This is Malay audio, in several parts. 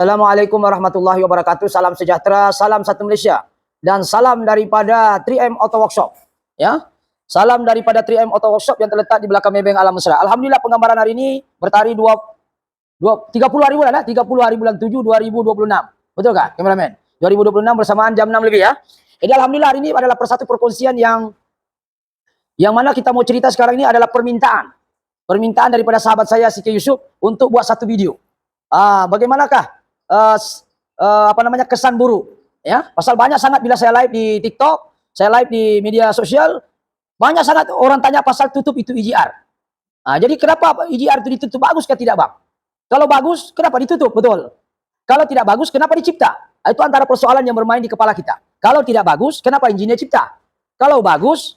Assalamualaikum warahmatullahi wabarakatuh. Salam sejahtera, salam satu Malaysia, dan salam daripada 3M Auto Workshop. Ya, salam daripada 3M Auto Workshop yang terletak di belakang Maybank Alam Mesra. Alhamdulillah penggambaran hari ini bertarikh 30 hari bulan, 30 hari bulan 7 2026. Betul tak, kameramen? 2026 bersamaan jam 6 lebih ya. Jadi alhamdulillah hari ini adalah satu perkongsian yang mana kita mau cerita sekarang ini adalah permintaan daripada sahabat saya Siti Yusuf untuk buat satu video. Bagaimanakah kesan buruk ya, pasal banyak sangat bila saya live di TikTok, saya live di media sosial, banyak sangat orang tanya pasal tutup itu EGR. Jadi kenapa EGR itu ditutup? Bagus kah tidak bang? Kalau bagus kenapa ditutup? Betul. Kalau tidak bagus kenapa dicipta? Itu antara persoalan yang bermain di kepala kita. Kalau tidak bagus kenapa injinnya cipta? Kalau bagus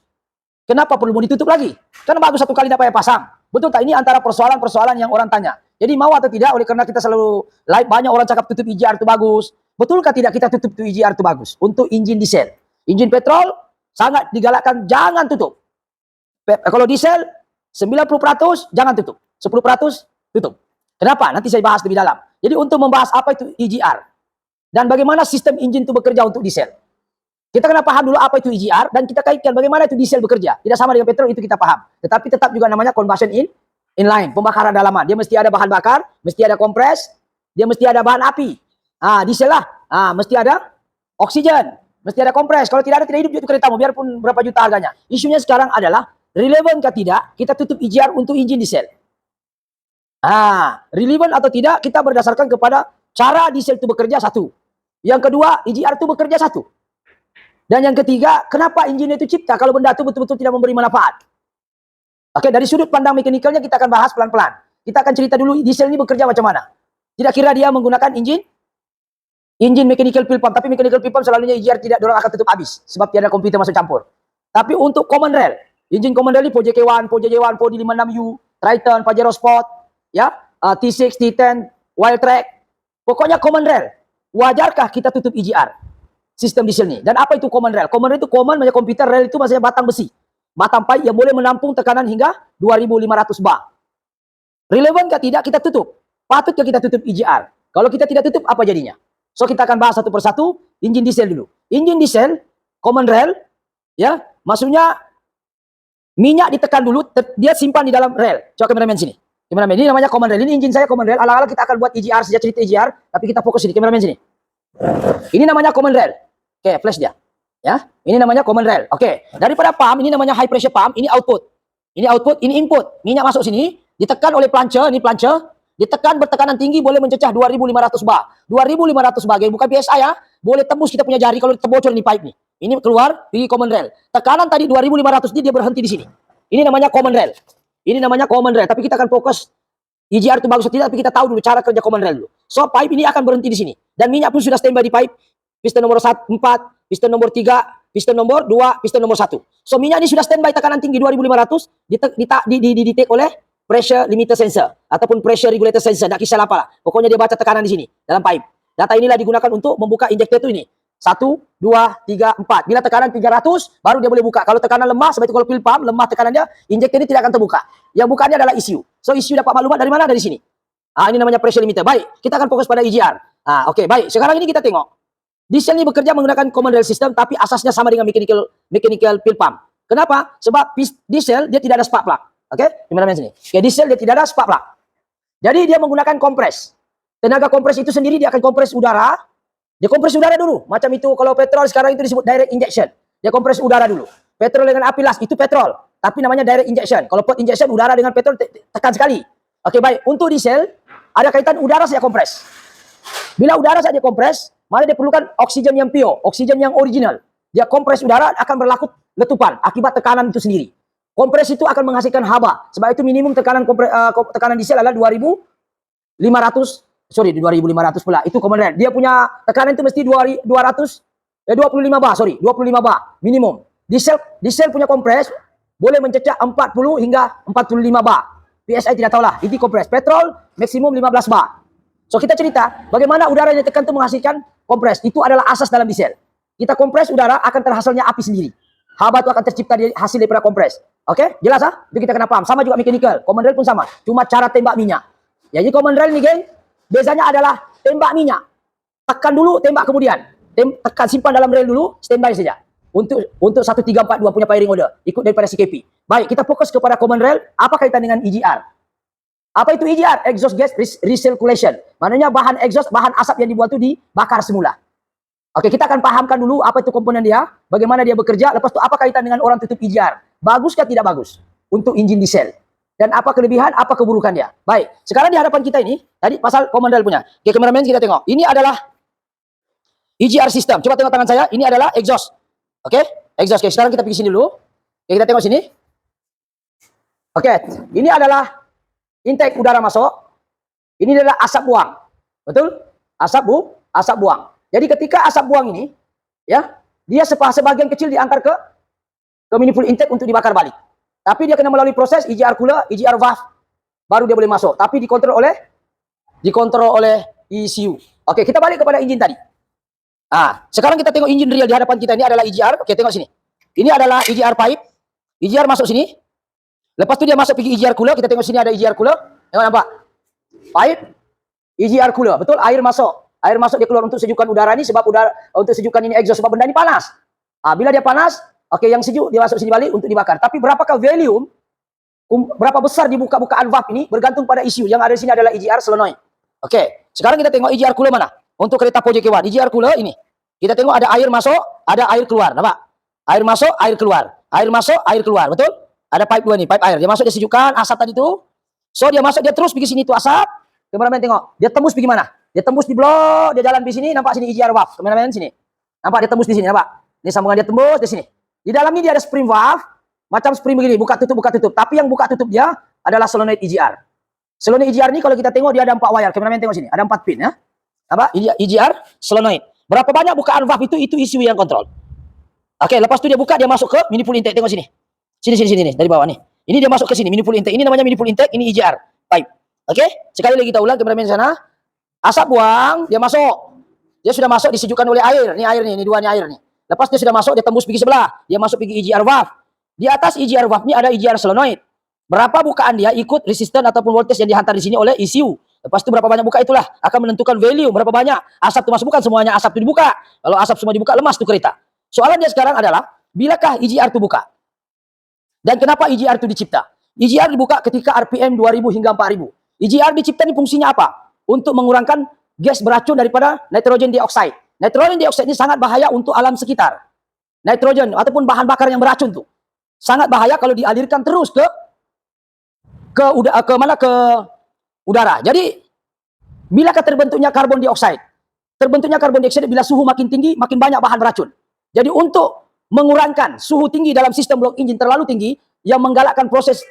kenapa perlu mau ditutup lagi? Karena bagus satu kali tidak payah pasang. Betul tak? Ini antara persoalan-persoalan yang orang tanya. Jadi mau atau tidak, oleh karena kita selalu live, banyak orang cakap tutup EGR itu bagus. Betulkah tidak kita tutup itu EGR itu bagus? Untuk injin diesel. Injin petrol sangat digalakkan jangan tutup. Kalau diesel 90% jangan tutup. 10% tutup. Kenapa? Nanti saya bahas lebih dalam. Jadi untuk membahas apa itu EGR dan bagaimana sistem injin itu bekerja untuk diesel, kita kena paham dulu apa itu EGR dan kita kaitkan bagaimana itu diesel bekerja. Tidak sama dengan petrol, itu kita paham. Tetapi tetap juga namanya combustion inline, pembakaran dalaman. Dia mesti ada bahan bakar, mesti ada kompres, dia mesti ada bahan api. Diesel lah, mesti ada oksigen, mesti ada kompres. Kalau tidak ada, tidak hidup itu keretamu, biarpun berapa juta harganya. Isunya sekarang adalah, relevan atau tidak kita tutup EGR untuk injin diesel. Relevan atau tidak, kita berdasarkan kepada cara diesel itu bekerja satu. Yang kedua, EGR itu bekerja satu. Dan yang ketiga, kenapa injin itu cipta kalau benda itu betul-betul tidak memberi manfaat. Oke, dari sudut pandang mekanikalnya kita akan bahas pelan-pelan. Kita akan cerita dulu diesel ini bekerja macam mana. Tidak kira dia menggunakan injin mechanical fuel pump, tapi mechanical fuel pump selalunya EGR tidak dorong akan tutup habis sebab tiada komputer masuk campur. Tapi untuk common rail, injin common rail ini POJK1, POJJ1, POD56U, Triton, Pajero Sport, ya, T6, T10, Wildtrak, pokoknya common rail. Wajarkah kita tutup EGR sistem diesel ini? Dan apa itu common rail? Common rail itu common, maksudnya komputer, rail itu maksudnya batang besi. Batang pipe yang boleh menampung tekanan hingga 2500 bar. Relevan kah tidak kita tutup? Patutkah kita tutup EGR? Kalau kita tidak tutup, apa jadinya? So kita akan bahas satu persatu. Injin diesel dulu. Injin diesel, common rail, ya, maksudnya minyak ditekan dulu, dia simpan di dalam rail. Coba kameramen sini. Kameramen, ini namanya common rail. Ini injin saya common rail. Ala-ala kita akan buat EGR, sejak cerita EGR, tapi kita fokus sini. Kameramen sini. Ini namanya common rail. Oke, flash dia. Ya, ini namanya common rail. Oke, daripada pump ini namanya high pressure pump, ini output. Ini output, ini input. Minyak masuk sini, ditekan oleh plancher, ini plancher, ditekan bertekanan tinggi boleh mencecah 2500 bar. 2500 bar, bukan PSI ya. Boleh tembus kita punya jari kalau terbocor di pipe nih. Ini keluar di common rail. Tekanan tadi 2500 dia berhenti di sini. Ini namanya common rail. Ini namanya common rail, tapi kita akan fokus EGR itu bagus atau tidak, tapi kita tahu dulu cara kerja common rail dulu. So pipe ini akan berhenti di sini dan minyak pun sudah standby di pipe. Piston nomor 4, piston nomor 3, piston nomor 2, piston nomor 1. So minyak ini sudah standby tekanan tinggi 2500 di-take oleh pressure limiter sensor ataupun pressure regulator sensor, tak kisah apa lah. Pokoknya dia baca tekanan di sini dalam pipe. Data inilah digunakan untuk membuka injektor itu ini. 1, 2, 3, 4. Bila tekanan 300 baru dia boleh buka. Kalau tekanan lemah seperti kalau fuel pump lemah tekanannya, injektor ini tidak akan terbuka. Yang bukanya adalah ECU. So ECU dapat maklumat dari mana? Dari sini. Ini namanya pressure limiter. Baik, kita akan fokus pada EGR. Oke, baik. Sekarang ini kita tengok. Diesel ini bekerja menggunakan common rail system, tapi asasnya sama dengan mechanical fuel pump. Kenapa? Sebab diesel dia tidak ada spark plug. Oke, gimana sini? Ya, diesel dia tidak ada spark plug. Jadi dia menggunakan kompres. Tenaga kompres itu sendiri dia akan kompres udara. Dia kompres udara dulu. Macam itu kalau petrol sekarang itu disebut direct injection. Dia kompres udara dulu. Petrol dengan api las itu petrol, tapi namanya direct injection. Kalau pot injection udara dengan petrol tekan sekali. Oke, baik. Untuk diesel ada kaitan udara saja kompres. Bila udara saja kompres, malah dia perlukan oksigen yang pure, oksigen yang original. Dia kompres udara akan berlaku letupan akibat tekanan itu sendiri. Kompres itu akan menghasilkan haba. Sebab itu minimum tekanan diesel adalah 2500 pula. Itu common rail. Dia punya tekanan itu mesti 25 bar, 25 bar minimum. Diesel punya kompres boleh mencecah 40 hingga 45 bar. PSI tidak tahulah. Ini kompres. Petrol maksimum 15 bar. So kita cerita bagaimana udara yang ditekan itu menghasilkan kompres. Itu adalah asas dalam diesel. Kita kompres udara akan terhasilnya api sendiri. Haba itu akan tercipta dari hasil daripada kompres. Oke, jelas Itu kita kena paham. Sama juga mechanical. Common rail pun sama. Cuma cara tembak minyak. Jadi common rail ni geng, bezanya adalah tembak minyak. Tekan dulu, tembak kemudian. Tekan, simpan dalam rel dulu, standby saja. Untuk 1342 punya firing order, ikut daripada CKP. Baik, kita fokus kepada common rail. Apa kaitan dengan EGR? Apa itu EGR? Exhaust gas recirculation. Maknanya bahan exhaust, bahan asap yang dibuat itu dibakar semula. Oke, kita akan pahamkan dulu apa itu komponen dia, bagaimana dia bekerja, lepas itu apa kaitan dengan orang tutup EGR. Baguskah tidak bagus untuk engine diesel? Dan apa kelebihan, apa keburukan dia? Baik, sekarang di hadapan kita ini, tadi pasal common rail punya. Oke, kameramen kita tengok. Ini adalah EGR system. Coba tengok tangan saya, ini adalah exhaust. Oke, exhaust. Oke, sekarang kita pergi sini dulu. Oke, kita tengok sini. Oke, ini adalah intake udara masuk. Ini adalah asap buang. Betul? Asap buang. Jadi ketika asap buang ini, ya, dia sebagian kecil diantar ke manifold intake untuk dibakar balik. Tapi dia kena melalui proses EGR cooler, EGR valve, baru dia boleh masuk. Tapi dikontrol oleh ECU. Oke, kita balik kepada engine tadi. Sekarang kita tengok engine real di hadapan kita ini adalah EGR. Oke, tengok sini. Ini adalah EGR pipe. EGR masuk sini. Lepas itu dia masuk pergi EGR cooler. Kita tengok sini ada EGR cooler. Tengok nampak? Pipe, EGR cooler. Betul? Air masuk. Air masuk dia keluar untuk sejukan udara ini sebab untuk sejukan ini exhaust sebab benda ini panas. Bila dia panas, oke, yang sejuk dia masuk sini balik untuk dibakar. Tapi berapakah volume? Berapa besar dibuka-bukaan valve ini bergantung pada ECU. Yang ada di sini adalah EGR solenoid. Oke, sekarang kita tengok EGR cooler mana? Untuk kereta Project K1, EGR cooler ini. Kita tengok ada air masuk, ada air keluar. Nampak? Air masuk, air keluar. Air masuk, air keluar. Betul? Ada pipe dua nih, pipe air. Dia masuk, dia sejukkan asap tadi tu. So, dia masuk, dia terus pergi sini tu asap. Kameramen tengok. Dia tembus pergi mana? Dia tembus di blok, dia jalan pergi sini, nampak sini EGR valve. Kameramen sini. Nampak dia tembus di sini, nampak? Ini sambungan dia tembus di sini. Di dalam ini dia ada spring valve. Macam spring begini, buka tutup, buka tutup. Tapi yang buka tutup dia adalah solenoid EGR. Solenoid EGR ini kalau kita tengok dia ada 4 wire. Kameramen tengok sini, ada 4 pin ya. Apa? EGR solenoid. Berapa banyak bukaan valve itu ECU yang kontrol. Oke, lepas itu dia buka, dia masuk ke manifold intake. Tengok sini. Sini nih, dari bawah nih. Ini dia masuk ke sini, manifold intake. Ini namanya manifold intake, ini EGR pipe. Oke? Sekali lagi kita ulang, kameramen sana. Asap buang, dia masuk. Dia sudah masuk disejukkan oleh air. Ini air nih, ini dua nih air nih. Lepas dia sudah masuk, dia tembus pergi sebelah. Dia masuk pergi EGR valve. Di atas EGR valve ini ada EGR solenoid. Berapa bukaan dia ikut resisten ataupun voltage yang dihantar di sini oleh ECU. Lepas itu berapa banyak buka itulah akan menentukan value berapa banyak asap itu masuk. Bukan semuanya asap itu dibuka. Kalau asap semua dibuka lemas tuh kereta. Soalan dia sekarang adalah bilakah EGR itu buka? Dan kenapa EGR itu dicipta? EGR dibuka ketika RPM 2000 hingga 4000. EGR dicipta ini fungsinya apa? Untuk mengurangkan gas beracun daripada nitrogen dioxide. Nitrogen dioxide ini sangat bahaya untuk alam sekitar. Nitrogen ataupun bahan bakar yang beracun tuh sangat bahaya kalau dialirkan terus ke udara. Jadi, bilakah terbentuknya karbon dioksida? Terbentuknya karbon dioksida bila suhu makin tinggi, makin banyak bahan beracun. Jadi, untuk mengurangkan suhu tinggi dalam sistem block engine terlalu tinggi, yang menggalakkan proses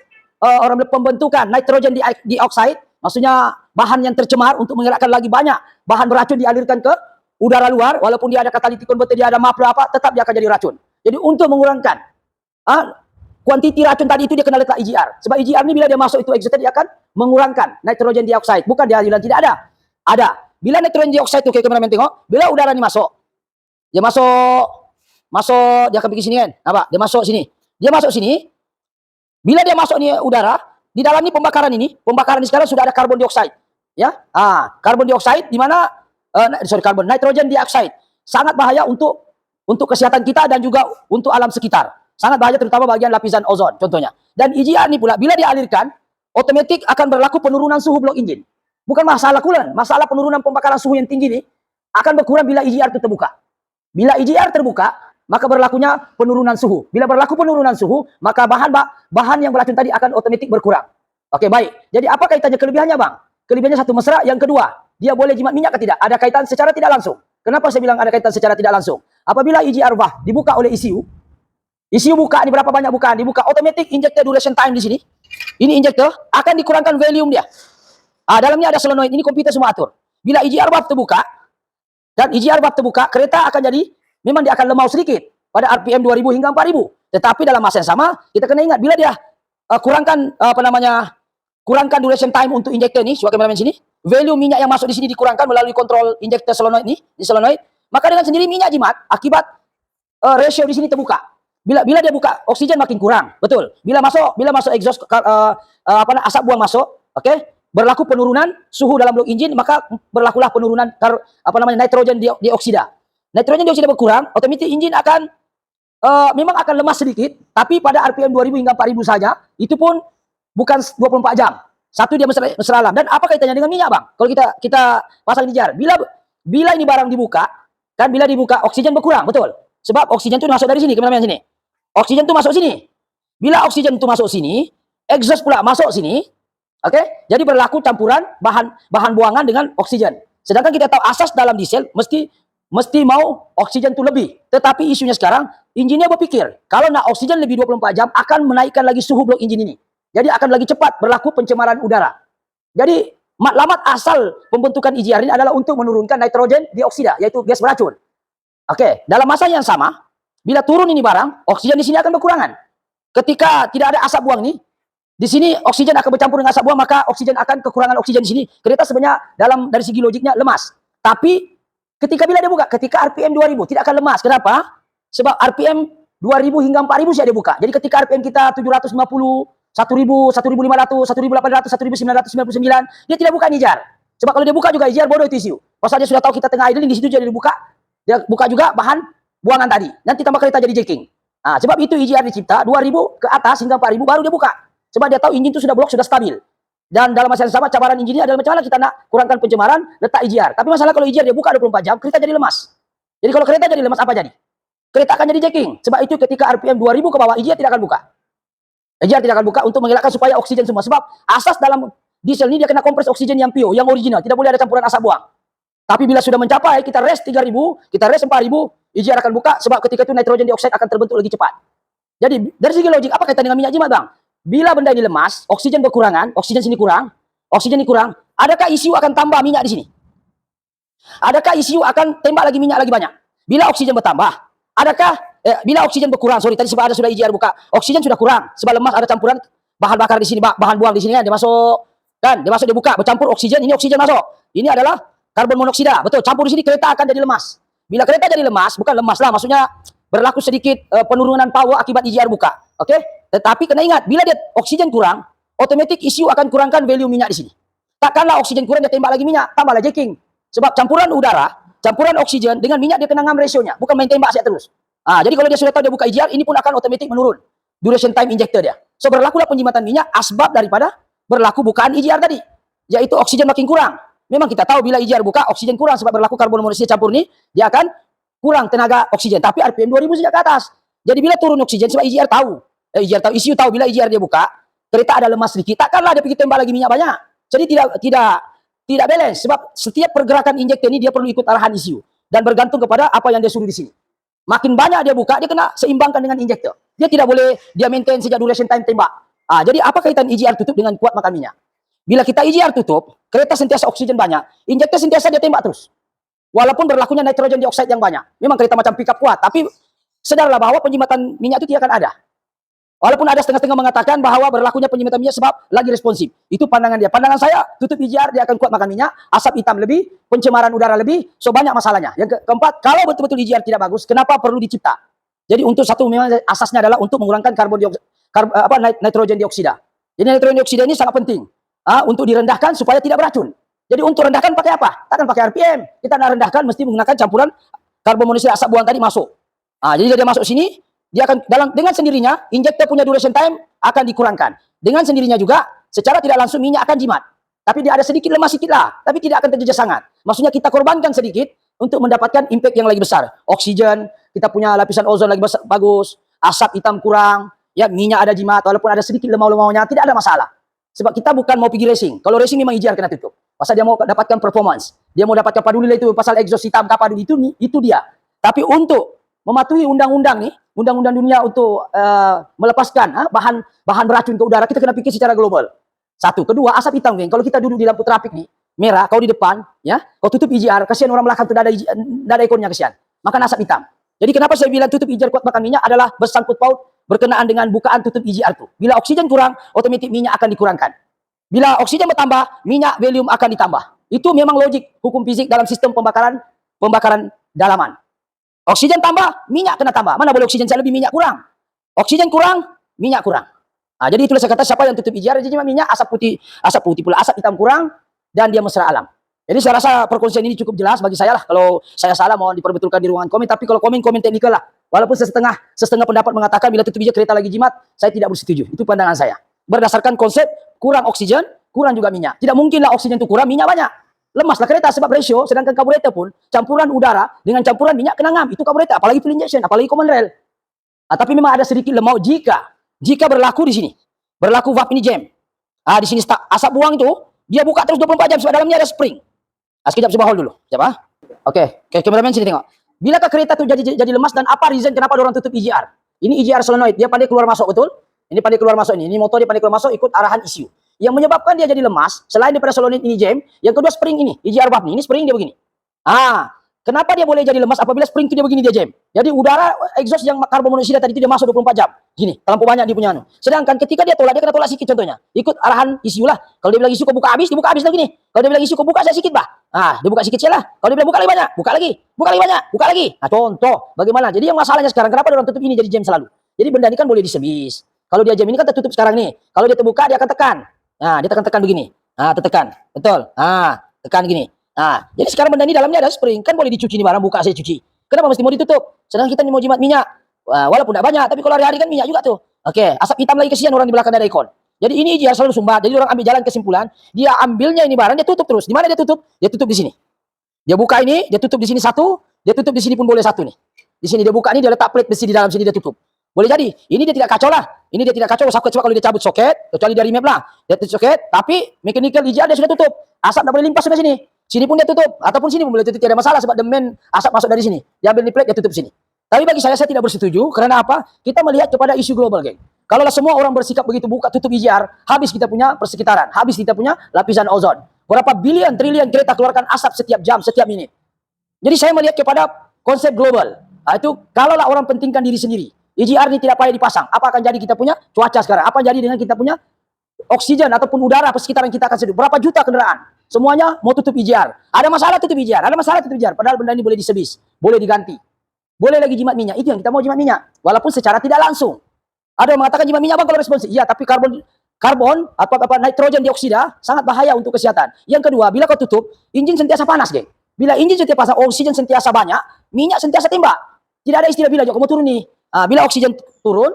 pembentukan nitrogen dioxide, maksudnya bahan yang tercemar untuk menggerakkan lagi banyak bahan beracun dialirkan ke udara luar, walaupun dia ada catalytic converter, dia ada muffler apa, tetap dia akan jadi racun. Jadi, untuk mengurangkan kuantiti racun tadi itu dia kena letak EGR. Sebab EGR ini bila dia masuk itu exhaust dia akan mengurangkan nitrogen dioxide. Bukan dia bilang tidak ada. Ada. Bila nitrogen dioxide itu, kayak kameramen tengok, bila udara ini masuk, dia masuk, dia akan pergi sini kan? Nampak? Dia masuk sini. Dia masuk sini. Bila dia masuk ni udara, di dalam ni pembakaran ini sekarang sudah ada karbon dioksida. Ya? Karbon dioksida di mana nitrogen dioxide. Sangat bahaya untuk kesehatan kita dan juga untuk alam sekitar. Sangat bahaya terutama bagian lapisan ozon contohnya. Dan EGR ini pula bila dialirkan, otomatis akan berlaku penurunan suhu blok engine. Bukan masalah coolant, masalah penurunan pembakaran suhu yang tinggi ini akan berkurang bila EGR itu terbuka. Bila EGR terbuka, maka berlakunya penurunan suhu. Bila berlaku penurunan suhu, maka bahan yang beracun tadi akan otomatis berkurang. Oke, baik. Jadi apa kaitannya kelebihannya, Bang? Kelebihannya satu mesra, yang kedua, dia boleh jimat minyak atau tidak? Ada kaitan secara tidak langsung. Kenapa saya bilang ada kaitan secara tidak langsung? Apabila EGR valve dibuka oleh ECU buka, ini berapa banyak bukaan dibuka, automatic injector duration time di sini. Ini injector akan dikurangkan volume dia. Dalamnya ada solenoid, ini komputer semua atur. Bila EGR valve terbuka dan EGR valve terbuka, kereta akan jadi memang dia akan lemau sedikit pada RPM 2000 hingga 4000. Tetapi dalam masa yang sama, kita kena ingat bila dia kurangkan duration time untuk injector ini, coba kameramen sini. Volume minyak yang masuk di sini dikurangkan melalui kontrol injector solenoid ini, di solenoid, maka dengan sendiri minyak jimat akibat ratio di sini terbuka. Bila dia buka, oksigen makin kurang, betul. Bila masuk exhaust asap buang masuk, oke? berlaku penurunan suhu dalam blok engine, maka berlakulah penurunan nitrogen dioksida. Nitrogen dioksida berkurang, otomatis engine akan memang akan lemas sedikit, tapi pada RPM 2000 hingga 4000 saja, itu pun bukan 24 jam. Satu dia mesra alam. Dan apa kaitannya dengan minyak, Bang? Kalau kita pasang di jar, bila ini barang dibuka, kan bila dibuka oksigen berkurang, betul? Sebab oksigen itu masuk dari sini, kemana-mana sini. Oksigen itu masuk sini. Bila oksigen itu masuk sini, exhaust pula masuk sini. Oke? Jadi berlaku campuran bahan buangan dengan oksigen. Sedangkan kita tahu asas dalam diesel mesti mau oksigen itu lebih. Tetapi isunya sekarang, injinnya berpikir, kalau nak oksigen lebih 24 jam, akan menaikkan lagi suhu blok injin ini. Jadi akan lagi cepat berlaku pencemaran udara. Jadi matlamat asal pembentukan EGR ini adalah untuk menurunkan nitrogen dioksida, yaitu gas beracun. Oke, dalam masa yang sama, bila turun ini barang, oksigen di sini akan berkurangan. Ketika tidak ada asap buang nih, di sini oksigen akan bercampur dengan asap buang, maka oksigen akan kekurangan oksigen di sini. Kereta sebenarnya dari segi logiknya lemas. Tapi ketika bila dia buka, ketika RPM 2000 tidak akan lemas. Kenapa? Sebab RPM 2000 hingga 4000 saja dia buka. Jadi ketika RPM kita 750, 1000, 1500, 1800, 1999, dia tidak buka EGR. Sebab kalau dia buka juga EGR bodoh itu isu. Pasal dia sudah tahu kita tengah idling, di situ jadi dibuka. Dia buka juga bahan buangan tadi. Nanti tambah kereta jadi jacking. Nah, sebab itu EGR dicipta 2000 ke atas hingga 4000 baru dia buka. Sebab dia tahu engine itu sudah blok, sudah stabil. Dan dalam masa yang sama cabaran engine adalah macam mana kita nak kurangkan pencemaran, letak EGR. Tapi masalah kalau EGR dia buka 24 jam, kereta jadi lemas. Jadi kalau kereta jadi lemas apa jadi? Kereta akan jadi jacking. Sebab itu ketika RPM 2000 ke bawah EGR tidak akan buka. EGR tidak akan buka untuk mengelakkan supaya oksigen semua. Sebab asas dalam diesel ini dia kena kompres oksigen yang pure, yang original. Tidak boleh ada campuran asap buang. Tapi bila sudah mencapai, kita rest 3000, kita rest 4000, EGR akan buka. Sebab ketika itu nitrogen dioksida akan terbentuk lagi cepat. Jadi dari segi logik, apa kaitan dengan minyak jimat, Bang? Bila benda ini lemas, oksigen berkurangan, oksigen sini kurang, oksigen ini kurang, adakah ECU akan tambah minyak di sini? Adakah ECU akan tembak lagi minyak lagi banyak? Bila oksigen bertambah, bila oksigen berkurang, tadi sebab ada sudah EGR buka, oksigen sudah kurang, sebab lemas ada campuran bahan bakar di sini, bahan buang di sini kan, dia masuk, dia buka, bercampur oksigen, ini oksigen masuk, ini adalah karbon monoksida, betul, campur di sini, kereta akan jadi lemas. Bila kereta jadi lemas, bukan lemas lah, maksudnya berlaku sedikit penurunan power akibat EGR buka, oke? Tetapi kena ingat, bila dia oksigen kurang, otomatis ECU akan kurangkan value minyak di sini. Takkanlah oksigen kurang dia tembak lagi minyak, tambahlah jacking. Sebab campuran udara, campuran oksigen dengan minyak dia kena ngam rasionya, bukan main tembak saja terus. Jadi kalau dia sudah tahu dia buka EGR, ini pun akan otomatis menurun duration time injector dia. So berlakulah penjimatan minyak asbab daripada berlaku bukaan EGR tadi, yaitu oksigen makin kurang. Memang kita tahu bila EGR buka, oksigen kurang sebab berlaku karbon monoksida campur ni, dia akan kurang tenaga oksigen. Tapi RPM 2000 sejak ke atas. Jadi bila turun oksigen, sebab EGR tahu, ECU tahu bila EGR dia buka, kereta ada lemas sedikit, takkanlah dia pergi tembak lagi minyak banyak. Jadi tidak balance. Sebab setiap pergerakan injektor ini dia perlu ikut arahan ECU dan bergantung kepada apa yang dia suruh di sini. Makin banyak dia buka, dia kena seimbangkan dengan injektor. Dia tidak boleh dia maintain sejak duration time tembak. Jadi apa kaitan EGR tutup dengan kuat makan minyak? Bila kita EGR tutup, kereta sentiasa oksigen banyak, injektor sentiasa dia tembak terus. Walaupun berlakunya nitrogen dioksida yang banyak. Memang kereta macam pickup kuat, tapi sadarlah bahwa penjimatan minyak itu tidak akan ada. Walaupun ada setengah-setengah mengatakan bahwa berlakunya penjimatan minyak sebab lagi responsif. Itu pandangan dia. Pandangan saya, tutup EGR dia akan kuat makan minyak, asap hitam lebih, pencemaran udara lebih, so banyak masalahnya. Yang keempat, kalau betul-betul EGR tidak bagus, kenapa perlu dicipta? Jadi untuk satu memang asasnya adalah untuk mengurangkan nitrogen dioksida. Jadi nitrogen dioksida ini sangat penting untuk direndahkan supaya tidak beracun. Jadi untuk rendahkan pakai apa? Takkan pakai RPM. Kita nak rendahkan mesti menggunakan campuran karbon monoksida asap buang tadi masuk. Jadi dia masuk sini, dia akan dengan sendirinya injektor punya duration time akan dikurangkan. Dengan sendirinya juga secara tidak langsung minyak akan jimat. Tapi dia ada sedikit lemas sedikit lah, tapi tidak akan terjejas sangat. Maksudnya kita korbankan sedikit untuk mendapatkan impact yang lagi besar. Oksigen, kita punya lapisan ozon lagi bagus, asap hitam kurang, ya minyak ada jimat, walaupun ada sedikit lemau-lemaunya tidak ada masalah. Sebab kita bukan mau pergi racing. Kalau racing memang EGR kena tutup. Pasal dia mau dapatkan performance. Dia mau dapatkan padu nilai itu pasal exhaust hitam kapal itu dia. Tapi untuk mematuhi undang-undang nih, undang-undang dunia untuk melepaskan bahan beracun ke udara, kita kena fikir secara global. Satu, kedua asap hitam, geng. Kalau kita duduk di lampu trafik nih, merah, kau di depan, ya, kau tutup EGR, kasihan orang belakang tu tidak ada ekornya kasihan. Makan asap hitam. Jadi kenapa saya bilang tutup EGR kuat makan minyak adalah bersangkut paut berkenaan dengan bukaan tutup EGR itu. Bila oksigen kurang, otomatis minyak akan dikurangkan. Bila oksigen bertambah, minyak volume akan ditambah. Itu memang logik hukum fisik dalam sistem pembakaran dalaman. Oksigen tambah, minyak kena tambah. Mana boleh oksigen saya lebih, minyak kurang. Oksigen kurang, minyak kurang. Jadi itulah saya kata siapa yang tutup EGR, jadi minyak asap putih pula, asap hitam kurang, dan dia mesra alam. Jadi saya rasa perkongsian ini cukup jelas bagi saya lah. Kalau saya salah mohon diperbetulkan di ruangan komen. Tapi kalau komen teknikal lah. Walaupun setengah pendapat mengatakan bila tutup EGR kereta lagi jimat, saya tidak bersetuju. Itu pandangan saya. Berdasarkan konsep kurang oksigen, kurang juga minyak. Tidak mungkinlah oksigen itu kurang, minyak banyak. Lemaslah kereta sebab ratio, sedangkan karburetor pun campuran udara dengan campuran minyak kena ngam. Itu karburetor, apalagi fuel injection, apalagi common rail. Tapi memang ada sedikit lemau jika berlaku di sini. Berlaku valve ini jam. Di sini stuck. Asap buang itu, dia buka terus 24 jam sebab dalamnya ada spring. Sekejap saya hold dulu. Sekejap. Oke, kameramen sini tengok. Bilakah kereta itu jadi lemas dan apa reason kenapa orang tutup EGR? Ini EGR solenoid, dia pandai keluar masuk betul? Ini pandai keluar masuk ini. Ini motor dia pandai keluar masuk ikut arahan ECU. Yang menyebabkan dia jadi lemas, selain daripada solenoid ini jam, yang kedua spring ini, EGR valve ini spring dia begini. Kenapa dia boleh jadi lemas apabila spring itu dia begini dia jam? Jadi udara exhaust yang karbon monoksida tadi itu dia masuk 24 jam. Gini, terlampau banyak dia punya anu. Sedangkan ketika dia tolak, dia kena tolak sikit contohnya. Ikut arahan ECU lah. Kalau dia bilang ECU kau buka habis, dibuka habis lagi nih. Kalau dia bilang ECU kau buka saya sikit bah. Dia buka sikit lah. Kalau dia bilang buka lagi banyak, buka lagi. Buka lagi banyak, buka lagi. Contoh, bagaimana? Jadi yang masalahnya sekarang kenapa orang tutup ini jadi jam selalu? Jadi benda ini kan boleh diservis. Kalau dia jam ini kan tertutup sekarang nih. Kalau dia terbuka dia akan tekan. Dia tekan begini. Tertekan. Betul. Tekan gini. Jadi sekarang benda ini dalamnya ada spring, kan boleh dicuci nih barang, buka saya cuci. Kenapa mesti mau ditutup? Sedangkan kita mau jimat minyak. Walaupun tidak banyak, tapi kalau hari-hari kan minyak juga tuh. Oke, asap hitam lagi kesian orang di belakang ada ikon. Jadi ini dia selalu sumbat. Jadi orang ambil jalan kesimpulan, dia ambilnya ini barang, dia tutup terus. Di mana dia tutup? Dia tutup di sini. Dia buka ini, dia tutup di sini satu, dia tutup di sini pun boleh satu nih. Di sini dia buka ini, dia letak plate besi di dalam sini dia tutup. Boleh jadi. Ini dia tidak kacau lah. Ini dia tidak kacau soket sebab kalau dia cabut soket, kecuali dari map lah. Dia tutup soket, tapi mechanical EGR dia sudah tutup. Asap tidak boleh limpas sampai sini. Sini pun dia tutup, ataupun sini pun boleh tutup, tidak ada masalah sebab demen asap masuk dari sini. Dia ambil di plate, dia tutup sini. Tapi bagi saya tidak bersetuju, karena apa? Kita melihat kepada isu global, geng. Kalau semua orang bersikap begitu buka tutup EGR, habis kita punya persekitaran, habis kita punya lapisan ozon. Berapa bilion, triliun kereta keluarkan asap setiap jam, setiap menit. Jadi saya melihat kepada konsep global. Itu kalaulah orang pentingkan diri sendiri. EGR ini tidak payah dipasang. Apa akan jadi kita punya cuaca sekarang? Apa jadi dengan kita punya oksigen ataupun udara persekitaran kita akan seduh? Berapa juta kendaraan? Semuanya mau tutup EGR. Ada masalah tutup EGR, ada masalah tutup EGR. Padahal benda ini boleh diservis, boleh diganti. Boleh lagi jimat minyak. Itu yang kita mau jimat minyak. Walaupun secara tidak langsung. Ada yang mengatakan jimat minyak bang kalau responsif. Iya, tapi karbon atau nitrogen dioksida sangat bahaya untuk kesehatan. Yang kedua, bila kau tutup, injin sentiasa panas, geng. Bila injin sentiasa panas, oksigen sentiasa banyak, minyak sentiasa tembak. Tidak ada istilah bila kamu turun nih. Bila oksigen turun,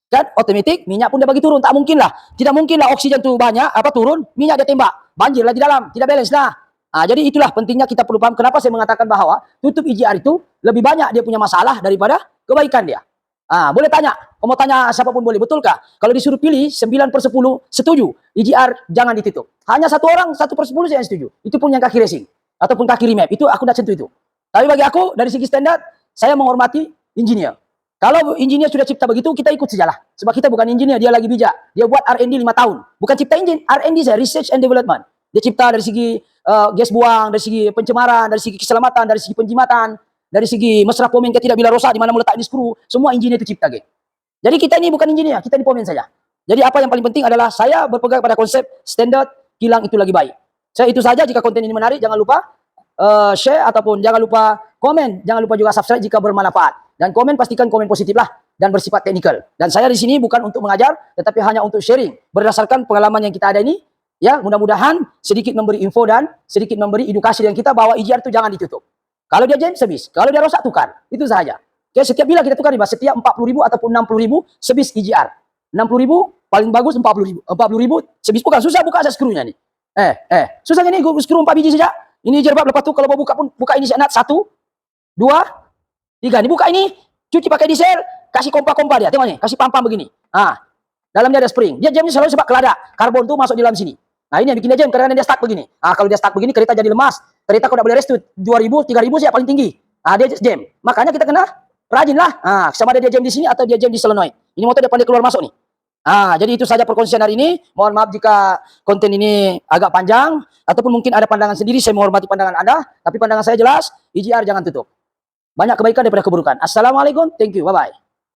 kan otomatis minyak pun dia bagi turun. Tak mungkin lah. Tidak mungkin lah oksigen tu banyak turun, minyak dia tembak. Banjir lah di dalam, tidak balance lah. Jadi itulah pentingnya kita perlu paham kenapa saya mengatakan bahwa tutup EGR itu lebih banyak dia punya masalah daripada kebaikan dia. Boleh tanya, mau tanya siapapun boleh, betulkah? Kalau disuruh pilih 9/10 setuju, EGR jangan ditutup. Hanya satu orang 1/10 saya yang setuju. Itu pun yang kaki racing ataupun kaki remap, itu aku tidak sentuh itu. Tapi bagi aku dari segi standar saya menghormati engineer. Kalau engineer sudah cipta begitu, kita ikut sajalah. Sebab kita bukan engineer, dia lagi bijak. Dia buat R&D 5 tahun. Bukan cipta engine, R&D saya, research and development. Dia cipta dari segi gas buang, dari segi pencemaran, dari segi keselamatan, dari segi penjimatan, dari segi mesra pomen tidak bila rosak, di mana meletak di skru. Semua engineer itu cipta, geng. Jadi kita ini bukan engineer, kita di pomen saja. Jadi apa yang paling penting adalah saya berpegang pada konsep standar, kilang itu lagi baik. Saya itu saja, jika konten ini menarik, jangan lupa share ataupun jangan lupa komen, jangan lupa juga subscribe jika bermanfaat. Dan komen pastikan komen positif lah dan bersifat teknikal. Dan saya di sini bukan untuk mengajar, tetapi hanya untuk sharing berdasarkan pengalaman yang kita ada ini. Ya, mudah-mudahan sedikit memberi info dan sedikit memberi edukasi dengan kita bahwa EGR itu jangan ditutup. Kalau dia jam, servis. Kalau dia rosak, tukar. Itu saja. Oke, setiap bila kita tukar, setiap 40.000 ataupun 60.000 servis EGR. 60.000 paling bagus 40.000. 40.000 servis bukan susah buka saya skrunya nih. Susah ini skru 4 biji saja. Ini jerbab, lepas tu kalau mau buka pun buka ini senat 1 2 3. Dibuka ini, cuci pakai diesel, kasih kompa-kompa dia. Tengok nih, kasih pam-pam begini. Dalamnya ada spring. Dia jamnya selalu sebab keladak. Karbon tuh masuk di dalam sini. Ini yang bikin dia jam karena dia stuck begini. Kalau dia stuck begini kereta jadi lemas. Kereta kau tidak boleh rest 2.000, 3.000 sih paling tinggi. Dia jam. Makanya kita kena rajin lah. Sama ada dia jam di sini atau dia jam di solenoid. Ini motor dia pandai keluar masuk nih. Jadi itu saja perkongsian hari ini. Mohon maaf jika konten ini agak panjang ataupun mungkin ada pandangan sendiri. Saya menghormati pandangan Anda, tapi pandangan saya jelas, EGR jangan tutup. Banyak kebaikan daripada keburukan. Assalamualaikum, thank you, bye-bye.